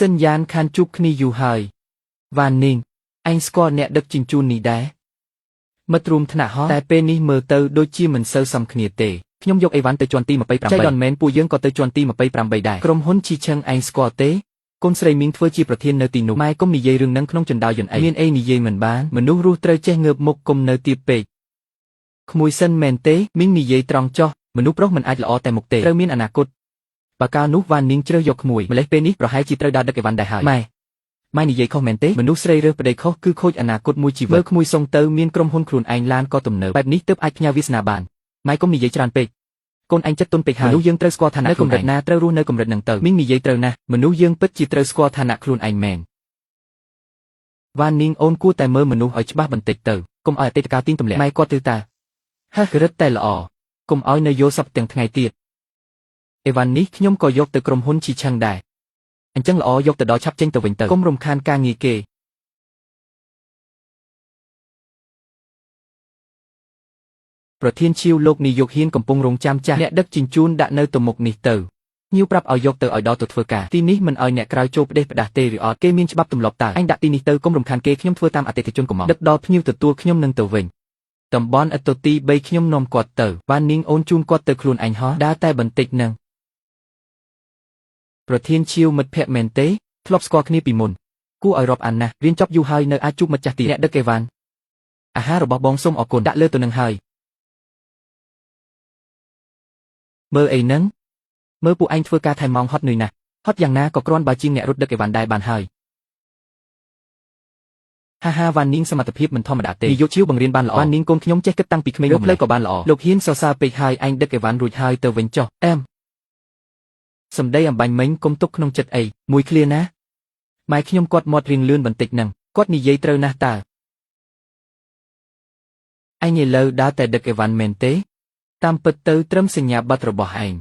សិនយ៉ានខានជួបគ្នាយូរហើយវ៉ានីងអញស្គាល់អ្នកដឹកជញ្ជូននេះដែរមិត្តរួមថ្នាក់ហោះតែពេលនេះមើលទៅដូចជាមិនសូវសមគ្នាទេខ្ញុំយកអីវ៉ាន់ទៅជាន់ទី28ចៃដនមែនពួកយើងក៏ទៅជាន់ទី28ដែរក្រុមហ៊ុនជីឈឹងឯងស្គាល់ទេកូនស្រីមីងធ្វើជាប្រធាននៅទីនោះម៉ែកុំនិយាយរឿងហ្នឹងក្នុងចណ្ដោយន្តអីមានអីនិយាយមិនបានមនុស្សរស់ត្រូវចេះងើបមុខកុំនៅទាបពេកក្មួយសិនមែនទេមីងនិយាយត្រង់ចោះមនុស្សប្រុសមិនអាចល្អតែមុខទេត្រូវមានអនាគតបើកាលនោះវ៉ានីងជ្រើសយកក្មួយម្លេះពេលនេះប្រហែលជាត្រូវដើរដឹកអីវ៉ាន់ដែរហើយម៉ែនិយាយខុសមែនទេមនុស្សស្រីរើសប្តីខុសគឺខូចអនាគតមួយជីវិតមើលក្មួយសុងទៅមានក្រុមហ៊ុនខ្លួនឯងឡានក៏ទំនើបបែបនេះទើបអាចផ្ញើវាសនាបានម៉ែកុំនិយាយច្រើនពេកកូនឯងចិត្តទុនពេកហើយមនុស្សយើងត្រូវស្គាល់ឋានៈនៅកម្រិតណាត្រូវរស់នៅកម្រិតហ្នឹងទៅមីងនិយាយត្រូវណាស់មនុស្សយើងពិតជាត្រូវស្គាល់ឋានៈខ្លួនឯងមែនវ៉ានីងអូនគួរតែមើលមនុស្សឲ្យច្បាស់បន្តិចទៅកុំឲ្យអតីតកាលទាញទម្លាក់ម៉ែគាត់ទៅតាហះរឹតតែល្អកុំឲ្យនៅយល់សពទាំងថ្ងៃទៀតអេវ៉ាន់នេះខ្ញុំក៏យកទៅក្រុមហ៊ុនជីឆឹងដែរអញ្ចឹងល្អយកទៅដល់ឆាប់ចេញទៅវិញទៅកុំរំខានការងារគេប្រធានឈៀវលោកនាយកហ៊ានកំពុងរងចាំចាស់អ្នកដឹកជញ្ជូនដាក់នៅទៅមុខនេះទៅញៀវប្រាប់ឲ្យយកទៅឲ្យដល់ទៅធ្វើការទីនេះមិនឲ្យអ្នកក្រៅចូលផ្ដេសផ្ដាស់ទេឬអត់គេមានច្បាប់ទម្លាប់តើអញដាក់ទីនេះទៅកុំរំខានគេខ្ញុំធ្វើតាមអតិថិជនកុំមកដឹកដល់ភ្ញៀវទទួលខ្ញុំនឹងទៅវិញតំបន់អតុទី3ខ្ញុំនាំគាត់ទៅបាននាងអូនជូនគាត់ទៅខ្លួនឯងហោះដើរតែបន្តិចនឹងប្រធានឈៀវមិត្តភក្តិមែនទេធ្លាប់ស្គាល់គ្នាពីមុនគួរឲ្យរាប់អានណាស់រៀនចប់យូរហើយនៅអាចជួបមិត្តចាស់ទៀតអ្នកដឹកអេវ៉ាន់អាហាររបស់បងសូមអរគុណដាក់លើទៅនឹងហើយមើលអីហ្នឹងមើលពួកឯងធ្វើការថែមម៉ោងហត់នឿយណាស់ហត់យ៉ាងណាក៏គ្រាន់បើជាងអ្នករត់ដឹកអេវ៉ាន់ដែរបានហើយហាវ៉ានីងសមត្ថភាពមិនធម្មតាទេនាយកឈៀវបង្រៀនបានល្អវ៉ានីងកូនខ្ញុំចេះគិតតាំងពីក្មេងមកផ្លូវក៏បានល្អលោកហ៊ានសរសើរពេកហើយឯងដឹកអេវ៉ាន់រួចហើយទៅវិញចុះអែមសម្ដីអំបញ្ញមិញកុំទុកក្នុងចិត្តអីមួយឃ្លាណាម៉ែខ្ញុំគាត់មាត់រៀងលឿនបន្តិចហ្នឹងគាត់និយាយត្រូវណាស់តើឯងឥឡូវដើរតែដឹកអេវ៉ាន់មែនទេតាមពិតទៅត្រឹមសញ្ញាបត្ររបស់ឯង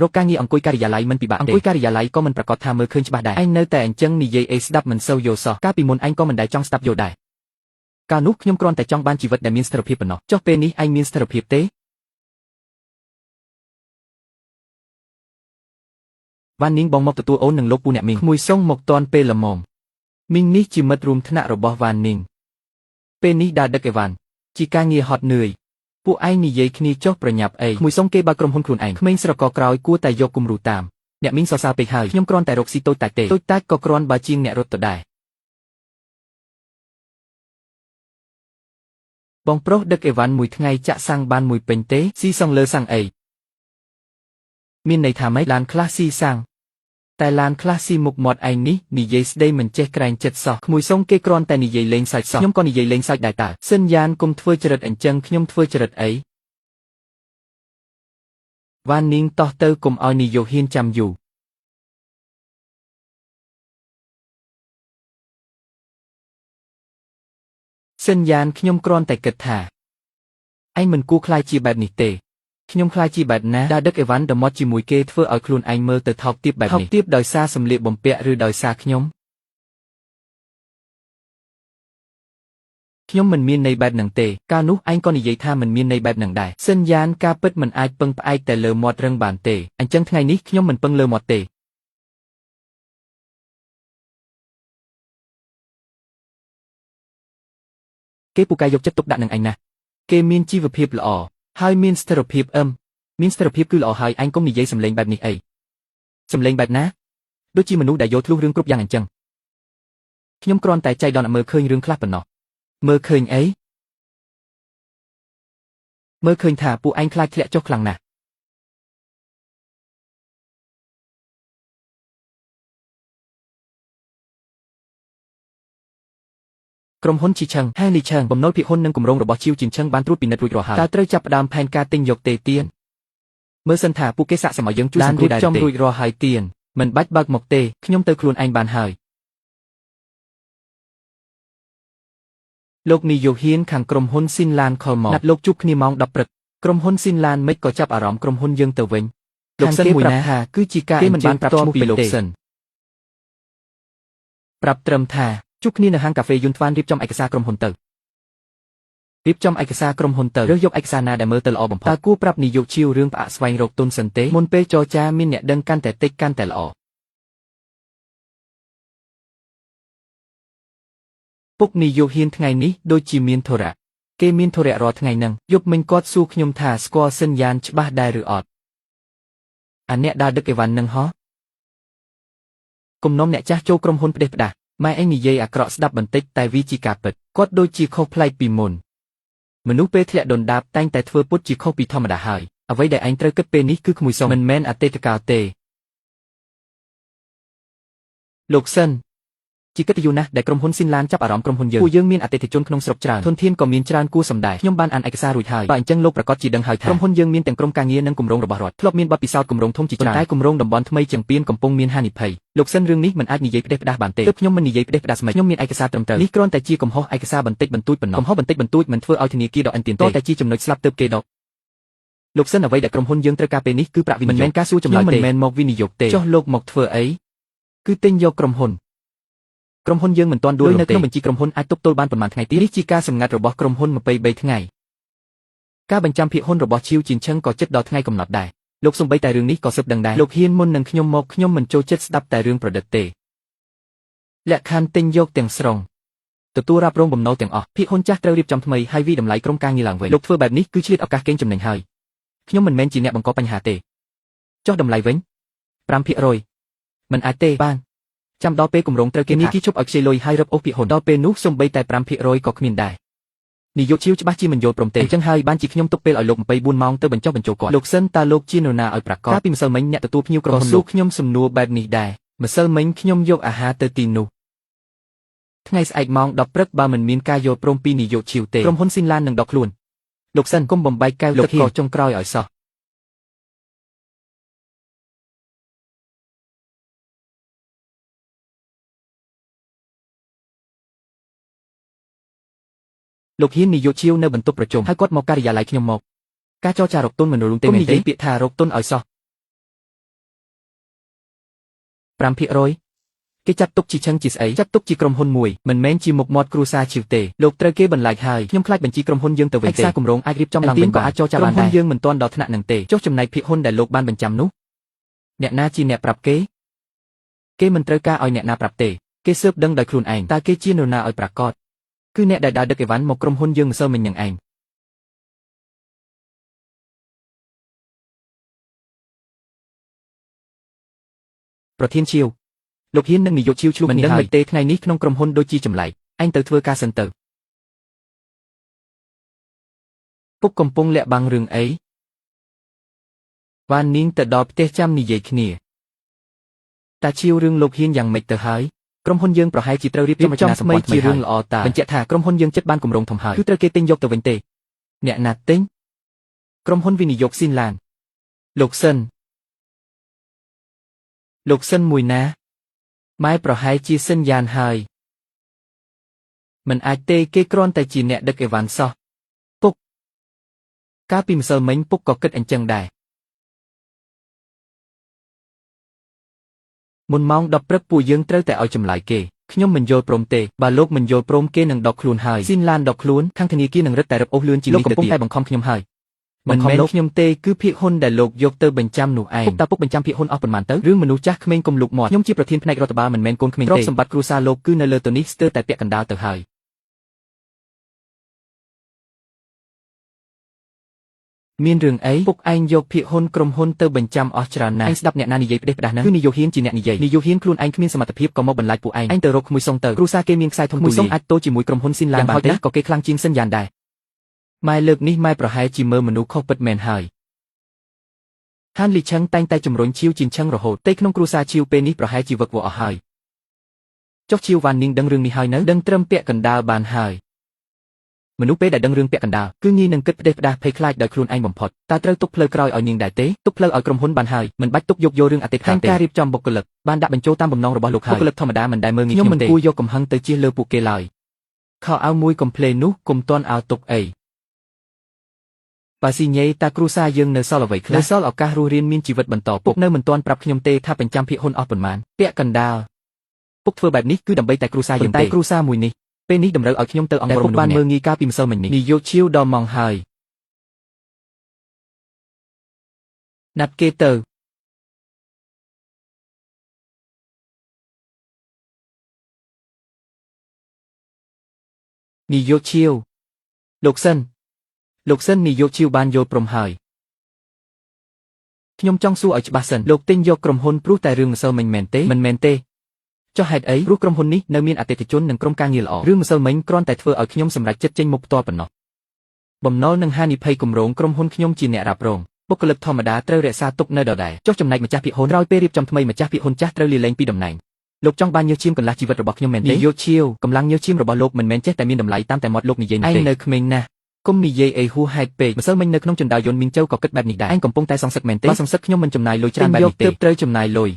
រកការងារអង្គុយការិយាល័យមិនពិបាកទេអង្គុយការិយាល័យក៏មិនប្រកាសថាមើលឃើញច្បាស់ដែរឯងនៅតែអញ្ចឹងនិយាយអីស្ដាប់មិនសូវយល់សោះកាលពីមុនឯងក៏មិនដែលចង់ស្ដាប់យល់ដែរកាលនោះខ្ញុំគ្រាន់តែចង់បានជីវិតដែលមានស្ថិរភាពប៉ុណ្ណោះចុះពេលនេះឯងមានស្ថិរភាពទេវ៉ានីងបងមកទទួលអូននឹងលោកពូអ្នកមីងក្មួយសុងមកតាន់ពេលល្មមមីងនេះជាមិត្តរួមថ្នាក់របស់វ៉ានីងពេលនេះដើរដឹកអេវ៉ាន់ជាការងារហត់នឿយពួកឯងនិយាយគ្នាចុះប្រញាប់អីក្មួយសុងគេបើក្រុមហ៊ុនខ្លួនឯងក្មេងស្រកក្រោយគួរតែយកគំរូតាមអ្នកមីងសរសើរពេកហើយខ្ញុំគ្រាន់តែរកស៊ីតូចតាចទេតូចតាចក៏គ្រាន់បើជាងអ្នករត់ទៅដែរបងប្រុសដឹកអេវ៉ាន់មួយថ្ងៃចាក់សាំងបានមួយពេញទេស៊ីសងលើសាំងអីមានន័យថាម៉េចឡានខ្លះស៊ីសាំងតែឡានខ្លះស៊ីមុខមាត់ឯងនេះនិយាយស្ដីមិនចេះក្រែងចិត្តសោះក្មួយសុងគេគ្រាន់តែនិយាយលេងសើចសោះខ្ញុំក៏និយាយលេងសើចដែរតើសិនយ៉ានកុំធ្វើចរិតអញ្ចឹងខ្ញុំធ្វើចរិតអីវ៉ានីងតោះទៅកុំឲ្យនាយកហ៊ានចាំយូរសិនយ៉ានខ្ញុំគ្រាន់តែគិតថាឯងមិនគួរខ្លាចជាបែបនេះទេខ្ញុំខ្លាចជាបែបណាដើរដឹកអេវ៉ាន់ដល់មាត់ជាមួយគេធ្វើឲ្យខ្លួនឯងមើលទៅថោកទាបបែបនេះថោកទាបដោយសារសម្លៀកបំពាក់ឬដោយសារខ្ញុំមិនមានន័យបែបហ្នឹងទេកាលនោះឯងក៏និយាយថាមិនមានន័យបែបហ្នឹងដែរសិនយ៉ានការពិតមិនអាចពឹងផ្អែកតែលើមាត់រឹងបានទេអញ្ចឹងថ្ងៃនេះខ្ញុំមិនពឹងលើមាត់ទេគេពូកែយកចិត្តទុកដាក់នឹងឯងណាគេមានជីវភាពល្អហើយមានស្ថិរភាពមានស្ថិរភាពគឺល្អហើយឯងកុំនិយាយសម្លេងបែបនេះអីសម្លេងបែបណាដូចជាមនុស្សដែលយកធ្លុះរឿងគ្រប់យ៉ាងអញ្ចឹងខ្ញុំគ្រាន់តែចៃដន្យមើលឃើញរឿងខ្លះប៉ុណ្ណោះមើលឃើញអីមើលឃើញថាពួកឯងខ្លាចធ្លាក់ចុះខ្លាំងណាស់ក្រុមហ៊ុនជីឆឹងហាលីឆឹងបំណុលភាគហ៊ុននិងគម្រោងរបស់ជីវជីនឆឹងបានត្រួតពិនិត្យរួចរាល់ហើយតើត្រូវចាប់ផ្ដើមផែនការទិញយកទេទៀនមើលសិនថាពួកគេសាកសមឲ្យយើងជួយសង្គ្រោះដែរទេរៀបចំរួចរាល់ហើយទៀនមិនបាច់បើកមកទេខ្ញុំទៅខ្លួនឯងបានហើយលោកនាយកហ៊ានខាងក្រុមហ៊ុនស៊ីនឡានខលមកណាត់លោកជួបគ្នាម៉ោង 10 ព្រឹកក្រុមហ៊ុនស៊ីនឡានមិនក៏ចាប់អារម្មណ៍ក្រុមហ៊ុនយើងទៅវិញលោកសិនមួយណាគឺជាការគេមិនបានប្រាប់ឈ្មោះពីលោកសិនប្រាប់ត្រឹមថាជួបគ្នានៅហាងកាហ្វេយុនថ្វានរៀបចំឯកសារក្រុមហ៊ុនទៅរៀបចំឯកសារក្រុមហ៊ុនទៅរើសយកឯកសារណាដែលមើលទៅល្អបំផុតតើគួរប្រាប់នាយកឈៀវរឿងផ្អាកស្វែងរកទុនសិនទេមុនពេលចរចាមានអ្នកដឹងកាន់តែតិចកាន់តែល្អ ពុកនាយកហ៊ានថ្ងៃនេះដូចជាមានធរៈគេមានធរៈរាល់ថ្ងៃហ្នឹងយប់មិញគាត់សួរខ្ញុំថាស្គាល់សញ្ញាណច្បាស់ដែរឬអត់អាអ្នកដើរដឹកអីវ៉ាន់ហ្នឹងហ៎គំនុំអ្នកចាស់ចូលក្រុមហ៊ុនផ្ដេសផ្ដាស់ម៉ែឯងនិយាយអាក្រក់ស្ដាប់បន្តិចតែវាជាការពិតគាត់ដូចជាខុសប្លែកពីមុនមនុស្សពេលធ្លាក់ដុនដាបតែងតែធ្វើពុតជាខុសពីធម្មតាហើយអ្វីដែលឯងត្រូវគិតពេលនេះគឺក្មួយសុំមិនមែនអតីតកាលទេលោកសិនជាកិត្តិយសណាស់ដែលក្រុមហ៊ុនស៊ីនឡានចាប់អារម្មណ៍ក្រុមហ៊ុនយើងពួកយើងមានអតិថិជនក្នុងស្រុកច្រើនធនធានក៏មានច្រើនគួរសម្ដែងខ្ញុំបានអានឯកសាររួចហើយបើអញ្ចឹងលោកប្រកាសជាដឹងហើយថាក្រុមហ៊ុនយើងមានទាំងក្រុមការងារនិងគម្រោងរបស់រដ្ឋធ្លាប់មានបទពិសោធន៍គម្រោងធំជាច្រើនតែគម្រោងតំបន់ថ្មីជាងពៀនកំពុងមានហានិភ័យលោកសិនរឿងនេះមិនអាចនិយាយផ្ដេសផ្ដាស់បានទេទើបខ្ញុំមិននិយាយផ្ដេសផ្ដាស់ស្មិចខ្ញុំមានឯកសារត្រឹមត្រូវនេះគ្រាន់តែជាកំហុសឯកសារបន្តិចបន្តួចប៉ុណ្ណោះកំហុសបន្តិចបន្តួចមិនធ្វើឲ្យធនាគារដកអិនទៀនទេតែជាចំណុចស្លាប់ទើបគេដកលោកសិនអ្វីដែលក្រុមហ៊ុនយើងត្រូវការពេលនេះគឺប្រាក់វិនិយោគមិនមែនការសួរចម្លើយទេមិនមែនមកវិនិយោគទេចុះលោកមកធ្វើអីគឺទិញយកក្រុមហ៊ុនយើងមិនទាន់ដួលនៅក្នុងបញ្ជីក្រុមហ៊ុនអាចទប់ទល់បានប៉ុន្មានថ្ងៃទៀតនេះជាការសម្ងាត់របស់ក្រុមហ៊ុន23ថ្ងៃការបញ្ចាំភាគហ៊ុនរបស់ឈីវជីនឈឹងក៏ជិតដល់ថ្ងៃកំណត់ដែរលោកសំបីតែរឿងនេះក៏សឹកដឹងដែរលោកហ៊ានមុននឹងខ្ញុំមកខ្ញុំមិនចូលចិត្តស្ដាប់តែរឿងប្រឌិតទេលក្ខខណ្ឌទិញយកទាំងស្រុងទទួលរ៉ាប់រងបំណុលទាំងអស់ភាគហ៊ុនចាស់ត្រូវរៀបចំថ្មីហើយវិតម្លៃក្រុមការងារឡើងវិញលោកធ្វើបែបនេះគឺឆ្លៀតឱកាសកេងចំណេញហើយខ្ញុំមិនមែនជាអ្នកបង្កបញ្ហាទេចុះតម្លៃវិញ 5% មិនអាចទេបានចាំដល់ពេលគម្រោងត្រូវគេនាគីជប់ឲ្យខ្ចីលុយហើយរឹបអូសភាគហ៊ុនដល់ពេលនោះសូម្បីតែ 5% ក៏គ្មានដែរនាយកឈីវច្បាស់ជាមិនយល់ព្រមទេអញ្ចឹងហើយបានជាខ្ញុំទុកពេលឲ្យលោក24ម៉ោងទៅបញ្ចុះបញ្ចូលគាត់លោកសិនតើលោកជានរណាឲ្យប្រកាសកាលពីម្សិលមិញអ្នកទទួលភ្ញៀវក្រុមហ៊ុនលោកខ្ញុំសំណួរបែបនេះដែរម្សិលមិញខ្ញុំយកអាហារទៅទីនោះថ្ងៃស្អែកម៉ោង10ព្រឹកបើមិនមានការយល់ព្រមពីនាយកឈីវទេក្រុមហ៊ុនស៊ីនឡាននឹងដកខ្លួនលោកសិនកុំបំបែកកែវទឹកកកចុងក្រោយឲ្យសោះលោកហ៊ាននាយកឈីវនៅបន្ទប់ប្រជុំហើយគាត់មកការិយាល័យខ្ញុំមកការចរចារកទុនមិនរលូនទេមែនទេពាក្យថារកទុនឲ្យសោះ 5% គេចាត់ទុកជាឈឹងជាស្អីចាត់ទុកជាក្រុមហ៊ុនមួយមិនមែនជាមុខមាត់គ្រួសារឈីវទេលោកត្រូវគេបន្លាចហើយខ្ញុំខ្លាចបញ្ជីក្រុមហ៊ុនយើងទៅវិញទេឯកសារគម្រោងអាចរៀបចំឡើងវិញក៏អាចចរចាបានដែរក្រុមហ៊ុនយើងមិនទាន់ដល់ថ្នាក់នឹងទេចុះចំណែកភាគហ៊ុនដែលលោកបានបញ្ចាំនោះអ្នកណាជាអ្នកប្រាប់គេមិនត្រូវការឲ្យអ្នកណាប្រាប់ទេគេស៊ើបដឹងដោយខ្លួនឯងតើគេជានរណាឲ្យប្រកាសគឺអ្នកដែលដើរដឹកអីវ៉ាន់មកក្រុមហ៊ុនយើងម្សិលមិញនឹងឯងប្រធានឈីវលោកហ៊ាននិងនាយកឈីវឆ្លុះមិនដឹងមិនទេថ្ងៃនេះក្នុងក្រុមហ៊ុនដូចជាចម្លែកឯងទៅធ្វើការសិនទៅពុកកំពុងលាក់បាំងរឿងអីវ៉ាននាងទៅដល់ផ្ទះចាំនិយាយគ្នាតាឈីវរឿងលោកហ៊ានយ៉ាងម៉េចទៅហើយក្រុមហ៊ុនយើងប្រហែលជាត្រូវរៀបចំរចនាសម្ព័ន្ធថ្មីជារឿងល្អតាបញ្ជាក់ថាក្រុមហ៊ុនយើងចិត្តបានគម្រោងធំហើយគឺត្រូវគេទិញយកទៅវិញទេអ្នកណាទិញក្រុមហ៊ុនវិនិយោគស៊ីនឡានលោកសិនមួយណាម៉ែប្រហែលជាសិនយ៉ានហើយមិនអាចទេគេគ្រាន់តែជាអ្នកដឹកអីវ៉ាន់សោះពុកកាលពីម្សិលមិញពុកក៏គិតអញ្ចឹងដែរមុនម៉ោង10ព្រឹកពួកយើងត្រូវតែឲ្យចម្លើយគេខ្ញុំមិនយល់ព្រមទេបើលោកមិនយល់ព្រមគេនឹងដកខ្លួនហើយស៊ីនឡានដកខ្លួនខាងធនាគារនឹងរឹតតែរឹបអូសលឿនជាងនេះទៅទៀតលោកកំពុងតែបង្ខំខ្ញុំហើយមិនមែនខ្ញុំទេគឺភាគហ៊ុនដែលលោកយកទៅបញ្ចាំនោះឯងពុកបញ្ចាំភាគហ៊ុនអស់ប៉ុន្មានទៅរឿងមនុស្សចាស់ក្មេងកុំលូកមាត់ខ្ញុំជាប្រធានផ្នែករដ្ឋបាលមិនមែនកូនក្មេងទេទ្រព្យសម្បត្តិគ្រួសារលោកគឺនៅលើទៅនេះស្ទើរតែពាក់កណ្ដាលទៅហើយមានរឿងអីពុកឯងយកភាគហ៊ុនក្រុមហ៊ុនទៅបញ្ចាំអស់ច្រើនណាស់ឯងស្ដាប់អ្នកណានិយាយផ្ដេសផ្ដាស់ហ្នឹងគឺនាយកហ៊ានជាអ្នកនិយាយនាយកហ៊ានខ្លួនឯងគ្មានសមត្ថភាពក៏មកបន្លាចពួកឯងទៅរកក្មួយសុងទៅគ្រួសារគេមានខ្សែធំទូលាយមួយសុងអាចតូចជាមួយក្រុមហ៊ុនស៊ីនឡានបានទេក៏គេខ្លាំងជាងសិនយ៉ាងដែរម៉ែលើកនេះម៉ែប្រហែលជាមើលមនុស្សខុសពិតមែនហើយហានលីឆឹងតែងតែជំរុញឈីវជីនឆឹងរហូតតែក្នុងគ្រួសារឈីវពេលនេះប្រហែលជាវឹកវរអស់ហើយចុះឈីវវ៉ាននាងដឹងរឿងនេះហើយនៅដឹងត្រឹមពាក់កណ្ដាលបានហើយមនុស្សពេលដែលដឹងរឿងពាក់កណ្ដាលគឺងាយនឹងគិតផ្ដេសផ្ដាស់ភ័យខ្លាចដោយខ្លួនឯងបំផុតតើត្រូវទុកផ្លូវក្រោយឲ្យនាងដែរទេទុកផ្លូវឲ្យក្រុមហ៊ុនបានហើយមិនបាច់ទុកយករឿងអតីតកាលទេការរៀបចំបុគ្គលិកបានដាក់បញ្ចូលតាមបំណងរបស់លោកហើយបុគ្គលិកធម្មតាមិនដែលមើលងាយខ្ញុំមិនគួរយកកំហឹងទៅជៀសលើពួកគេឡើយខោអាវមួយកុំភ្លេនោះកុំទាន់អាវទុកអីបើស៊ីញ៉េតាគ្រូសាយើងនៅសល់អ្វីខ្លះនៅសល់ឱកាសរស់រានមានជីវិតបន្តពុកនៅមិនទាន់ប្រាប់ខ្ញុំទេថាបញ្ចាំភាគហ៊ុនអស់ប៉ុន្មានពាក់កណ្ដាលពុកធ្វើបែបនេះគឺដើម្បីតែគ្រូសាយើងទេតែគ្រូសាមួយនេះពេលនេះតម្រូវឲ្យខ្ញុំទៅអង្គរមនុស្សបានមើលងាយកាលពីម្សិលមិញនេះនាយកឈីវដល់ម៉ោងហើយណាត់គេទៅ នាយកឈៀវលោកសិននាយកឈៀវបានយល់ព្រមហើយខ្ញុំចង់សួរឲ្យច្បាស់សិនលោកទិញយកក្រុមហ៊ុនព្រោះតែរឿងម្សិលមិញមែនទេមិនមែនទេចុះហេតុអីព្រោះក្រុមហ៊ុននេះនៅមានអតិថិជននិងក្រុមការងារល្អរឿងម្សិលមិញគ្រាន់តែធ្វើឲ្យខ្ញុំសម្រេចចិត្តចេញមុខផ្ទាល់ប៉ុណ្ណោះបំណុលនិងហានិភ័យគម្រោងក្រុមហ៊ុនខ្ញុំជាអ្នករ៉ាប់រងបុគ្គលិកធម្មតាត្រូវរក្សាទុកនៅដដែលចុះចំណែកម្ចាស់ភាគហ៊ុនក្រោយពេលរៀបចំថ្មីម្ចាស់ភាគហ៊ុនចាស់ត្រូវលាលែងពីតំណែងលោកចង់បានញើសឈាមកន្លះជីវិតរបស់ខ្ញុំមែនទេនាយកឈៀវកម្លាំងញើសឈាមរបស់លោកមិនមែនចេះតែមានតម្លៃតាមតែមាត់លោកនិយាយនោះទេឯងនៅក្មេងណាស់គុំនិយាយអីហួសហេតុពេកម្សិលមិញនៅក្នុងចណ្ដាលយន្តមីងជូវក៏គិតបែបនេះដែរឯងកំពុងតែសង្សឹកមែនទេបើសង្សឹកខ្ញុំមិនចំណាយលុយច្រើនបែបនេះទេត្រូវចំណាយលុយ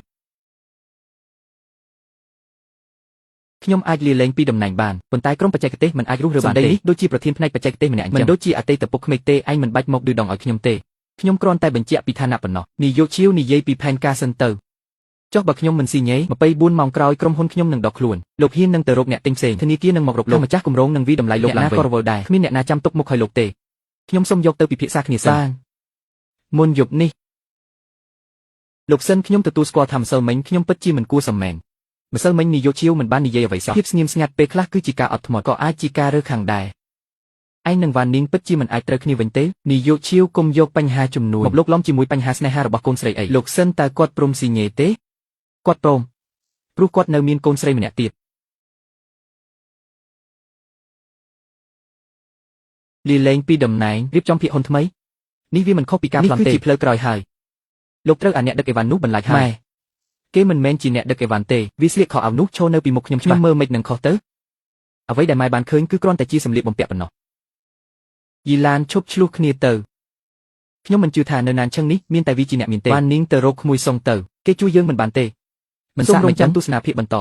ខ្ញុំអាចលាលែងពីតំណែងបានប៉ុន្តែក្រុមបច្ចេកទេសមិនអាចរុះរើបានទេដូចជាប្រធានផ្នែកបច្ចេកទេសម្នាក់អញ្ចឹងមិនដូចជាអតីតពុកក្មេកទេឯងមិនបាច់មកឌឺដងឲ្យខ្ញុំទេខ្ញុំគ្រាន់តែបញ្ជាក់ពីឋានៈប៉ុណ្ណោះនាយកឈៀវនិយាយពីផែនការសិនទៅចុះបើខ្ញុំមិនស៊ីញ៉េ24ម៉ោងក្រោយក្រុមហ៊ុនខ្ញុំនឹងដកខ្លួនលោកហ៊ាននឹងទៅរកអ្នកទិញផ្សេងធនាគារនឹងមករកលោកម្ចាស់គម្រោងនឹងវិតម្លៃលោកឡើងវិញក៏រវល់ដែរគ្មានអ្នកណាចាំទុកមុខឲ្យលោកទេខ្ញុំសូមយកទៅពិភាក្សាគ្នាសិនមុនយប់នេះលោកសិនខ្ញុំទទួលស្គាល់ថាម្សិលមិញខ្ញុំពិតជាមិនគួរសមមែនម្សិលមិញនាយកឈៀវមិនបាននិយាយអ្វីសោះភាពស្ងៀមស្ងាត់ពេលខ្លះគឺជាការអត់ធ្មត់ក៏អាចជាការរើសខាងដែរឯងនិងវ៉ាននីងពិតជាមិនអាចត្រូវគ្នាវិញទេនាយកឈៀវគុំយកបញ្ហាជំនួញមកលោកលំជាមួយបញ្ហាស្នេហារបស់កូនស្រីអីលោកសិនតើគាត់ព្រមស៊ីញ៉េទេគាត់ព្រមព្រោះគាត់នៅមានកូនស្រីម្នាក់ទៀតលាលែងពីតំណែងរៀបចំភាគហ៊ុនថ្មីនេះវាមិនខុសពីការប្លន់ទេផ្លូវក្រោយហើយលោកត្រូវអាអ្នកដឹកអីវ៉ាន់នោះបន្លាចហើយគេមិនមែនជាអ្នកដឹកអីវ៉ាន់ទេវាស្លៀកខោអាវនោះឈរនៅពីមុខខ្ញុំមើលមិននឹងខុសទៅអ្វីដែលម៉ែបានឃើញគឺគ្រាន់តែជាសម្លៀកបំពាក់ប៉ុណ្ណោះយីឡានឈប់ឆ្លោះគ្នាទៅខ្ញុំមិនជឿថានៅណានឈឹងនេះមានតែវាជាអ្នកមានទេបាននាងទៅរកក្មួយសុងទៅគេជួយយើងមិនបានទេមិនសូមរងចាំទស្សនាភាពបន្ត